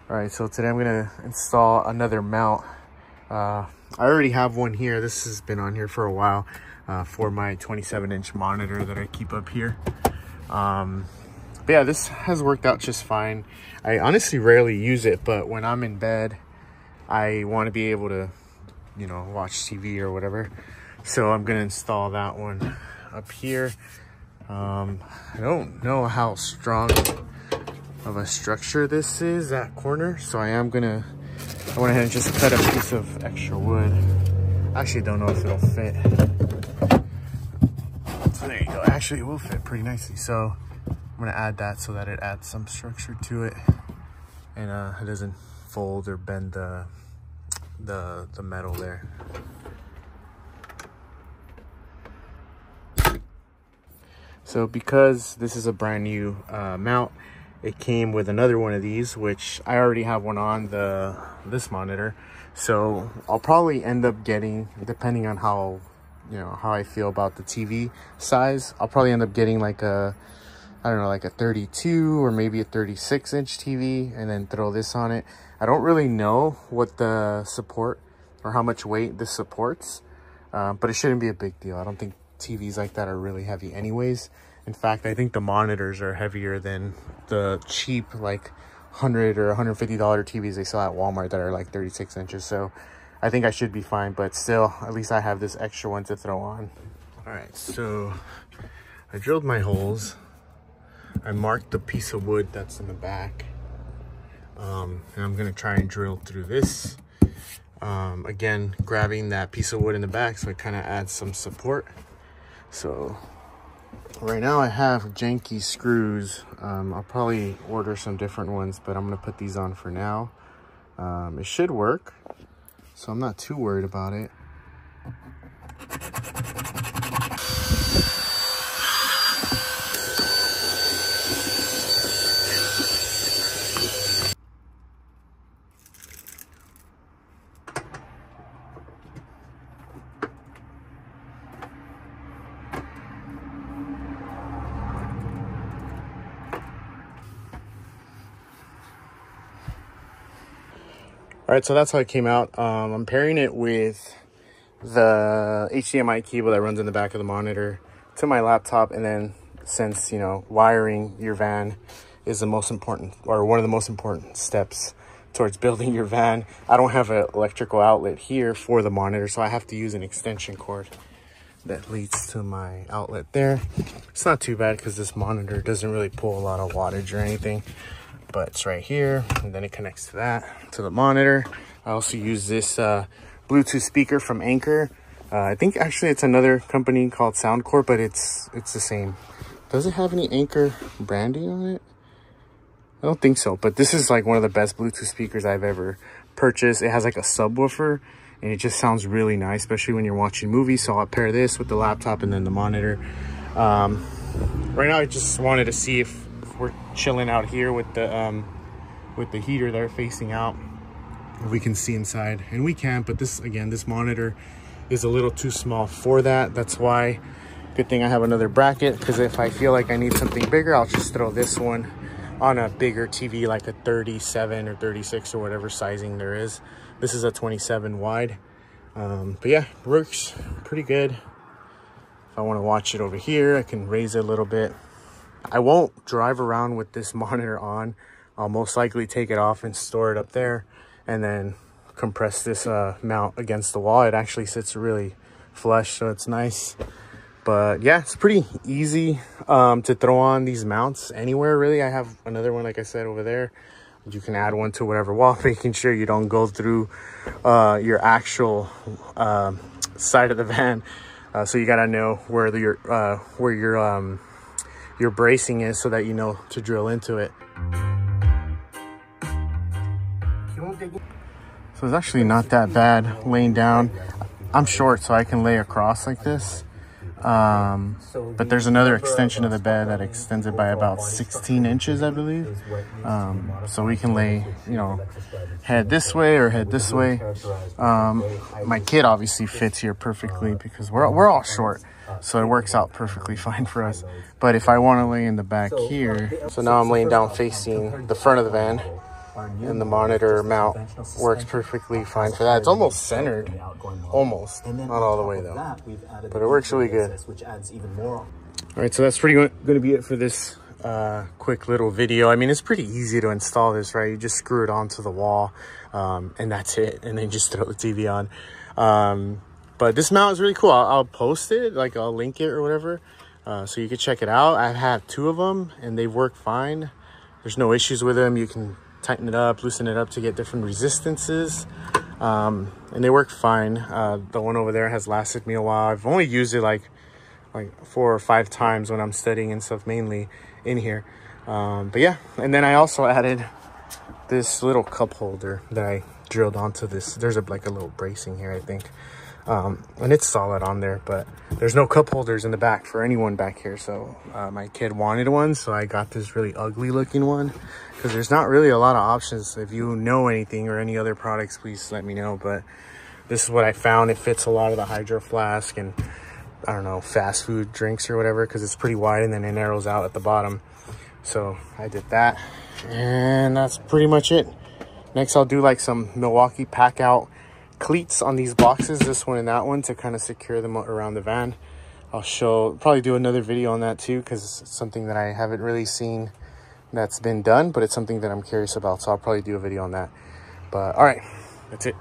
All right, so today I'm gonna install another mount. I already have one here. This has been on here for a while for my 27-inch monitor that I keep up here. But yeah, this has worked out just fine. I honestly rarely use it, but when I'm in bed, I want to be able to, you know, watch TV or whatever. So I'm gonna install that one up here. I don't know how strong of a structure this is, that corner, so I went ahead and just cut a piece of extra wood. I actually don't know if it'll fit. So there you go. Actually, it will fit pretty nicely. So I'm gonna add that so that it adds some structure to it, and it doesn't fold or bend the metal there. So because this is a brand new mount, it came with another one of these, which I already have one on this monitor. So I'll probably end up getting, depending on how I feel about the TV size, I'll probably end up getting like a, I don't know, like a 32 or maybe a 36-inch TV, and then throw this on it. I don't really know what the support or how much weight this supports, but it shouldn't be a big deal. I don't think TVs like that are really heavy anyways. In fact, I think the monitors are heavier than the cheap like $100 or $150 TVs they sell at Walmart that are like 36 inches. So I think I should be fine, but still, at least I have this extra one to throw on. All right, so I drilled my holes. I marked the piece of wood that's in the back. And I'm gonna try and drill through this. Again, grabbing that piece of wood in the back so it kind of adds some support. So right now I have janky screws. I'll probably order some different ones, but I'm gonna put these on for now. It should work, so I'm not too worried about it. All right, so that's how it came out. I'm pairing it with the HDMI cable that runs in the back of the monitor to my laptop. And then since, you know, wiring your van is the most important, or one of the most important steps towards building your van, I don't have an electrical outlet here for the monitor, so I have to use an extension cord that leads to my outlet there. It's not too bad because this monitor doesn't really pull a lot of wattage or anything. But it's right here, and then it connects to that, to the monitor. I also use this Bluetooth speaker from Anchor. I think actually it's another company called Soundcore, but it's the same. Does it have any Anchor branding on it? I don't think so, but this is like one of the best Bluetooth speakers I've ever purchased. It has like a subwoofer, and it just sounds really nice, especially when you're watching movies. So I'll pair this with the laptop and then the monitor. Right now I just wanted to see if we're chilling out here with the heater there facing out, if we can see inside, and we can, but this monitor is a little too small for that. That's why, good thing I have another bracket, because if I feel like I need something bigger, I'll just throw this one on a bigger TV, like a 37 or 36 or whatever sizing there is. This is a 27 wide, but yeah, it works pretty good. If I want to watch it over here, I can raise it a little bit. I won't drive around with this monitor on. I'll most likely take it off and store it up there, and then compress this mount against the wall. It actually sits really flush, so it's nice. But yeah, it's pretty easy to throw on these mounts anywhere, really. I have another one, like I said, over there. You can add one to whatever wall, making sure you don't go through your actual side of the van. So you gotta know where your bracing is, so that you know to drill into it. So it's actually not that bad laying down. I'm short, so I can lay across like this. But there's another extension of the bed that extends it by about 16 inches, I believe. So we can lay, you know, head this way or head this way. My kid obviously fits here perfectly because we're all short. So it works out perfectly fine for us. But if I want to lay in the back here, so now I'm laying down facing the front of the van. and the monitor mount works perfectly fine for that. It's almost centered, almost, not all the way though, but it works really good. All right, so that's pretty going to be it for this quick little video. I mean, it's pretty easy to install this, right? You just screw it onto the wall, and that's it, and then just throw the TV on. But this mount is really cool. I'll post it, like I'll link it or whatever, so you can check it out. I've had 2 of them and they work fine. There's no issues with them. You can tighten it up, loosen it up to get different resistances, and they work fine. The one over there has lasted me a while. I've only used it like 4 or 5 times when I'm studying and stuff, mainly in here. But yeah, and then I also added this little cup holder that I drilled onto this. There's like a little bracing here, I think. And it's solid on there, but there's no cup holders in the back for anyone back here. So my kid wanted one, so I got this really ugly looking one, because there's not really a lot of options. If you know anything or any other products, please let me know. But this is what I found. It fits a lot of the hydro flask and, I don't know, fast food drinks or whatever, because it's pretty wide and then it narrows out at the bottom. So I did that, and that's pretty much it. Next, I'll do like some Milwaukee pack out cleats on these boxes, this one and that one, to kind of secure them around the van. I'll probably do another video on that too, because it's something that I haven't really seen that's been done, but it's something that I'm curious about, so I'll probably do a video on that. But all right, that's it.